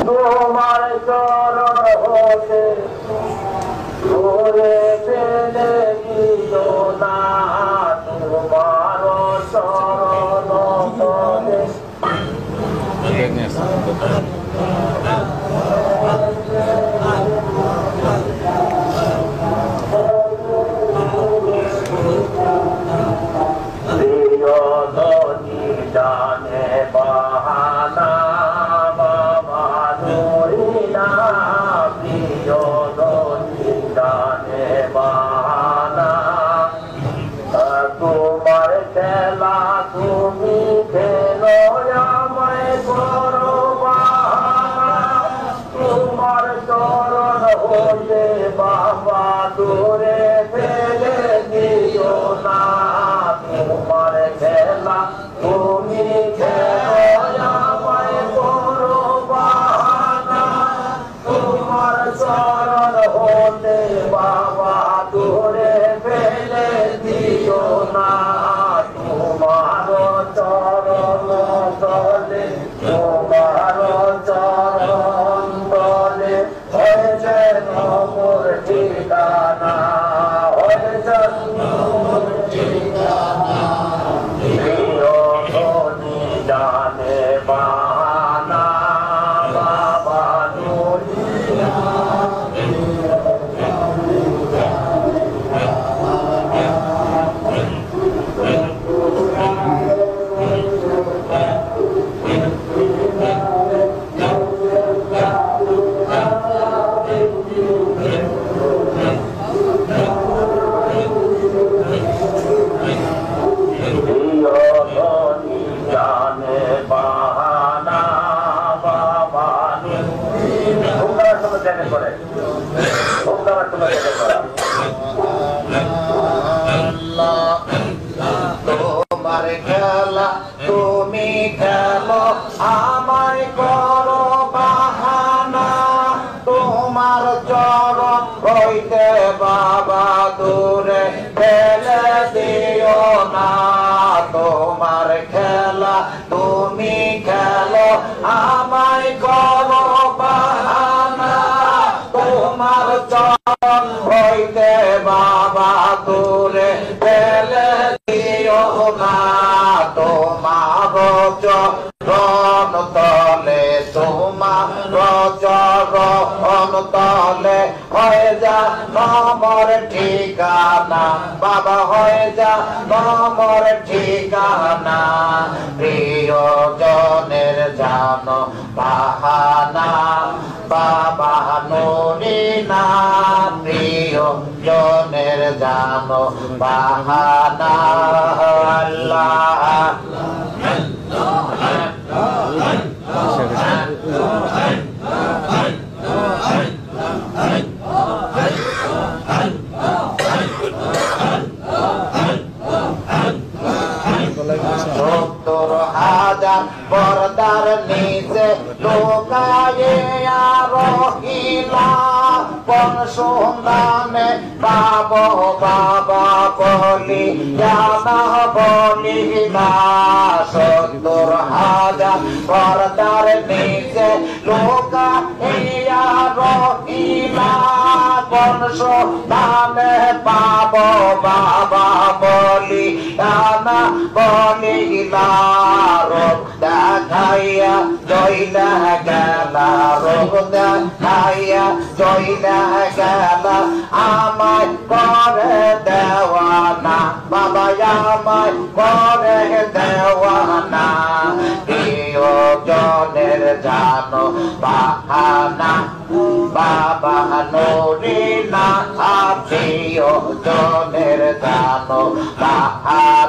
তোমার চরণ হতে ঘুরে ফেলে দিল না তোমার চরণ তলে প্রিয়ধনী জানে বাহানা বাবা নরিনা প্রিয়ধনী জানে বাহানা তোমার খেলা তুমি খেলো আমায় করো বাহানা তোমার চরণ হতে বাবা দূরে ফেলে দিও না তোমার খেলা তুমি খেলো আমায় করো বাহানা তোমার চরণ হতে বাবা দূরে ফেলে দিও না তোমার চরণ তলে তোমার চরণ তলে হয়ে যেন মোর ঠিকানা হয়ে যেন মোর ঠিকানা প্রিয়ধনী জানে বাহানা বাবা নরিনা প্রিয়ধনী জানে বাহানা বাবা নরিনা তোমার সঙ্গে দেখা করে তোমার সঙ্গে দেখা করা তোমার খেলা তুমি খেলো আমায় করো বাহানা তোমার চরণ হইতে বাবা দূরে ফেলে দিও না তোমার খেলা তুমি খেলো আমায় করো বাহানা তোমার চরণ হইতে বাবা দূরে ফেলে দিও না তোমার চরণ তলে তোমার চরণ তলে হয়ে যা নম্বর ঠিকানা বাবা হয়ে যা নম্বর ঠিকানা প্রিয়জনের জানো বাহানা বাবা নরিনা প্রিয়জনের জানো বাহানা আল্লাহ পর্দার নিচে লোকাইয়া রহিলা কোন সন্ধানে পাবো বাবা বলি জানা বলিলা ৭০,০০০ পর্দার নিচে লোকাইয়া রহিলা কোন সন্ধানে পাবো বাবা বলি জানা বলিলা রোগ দেখাইয়া জয়লা গেলা রোগ দেখাইয়া জয়লা গেলা আমায় করে দেওয়ানা বাবা আমায় করে দেওয়ানা প্রিয়জনের জানো বাহানা বাবা নরিনা প্রিয়জনের জানো বাহানা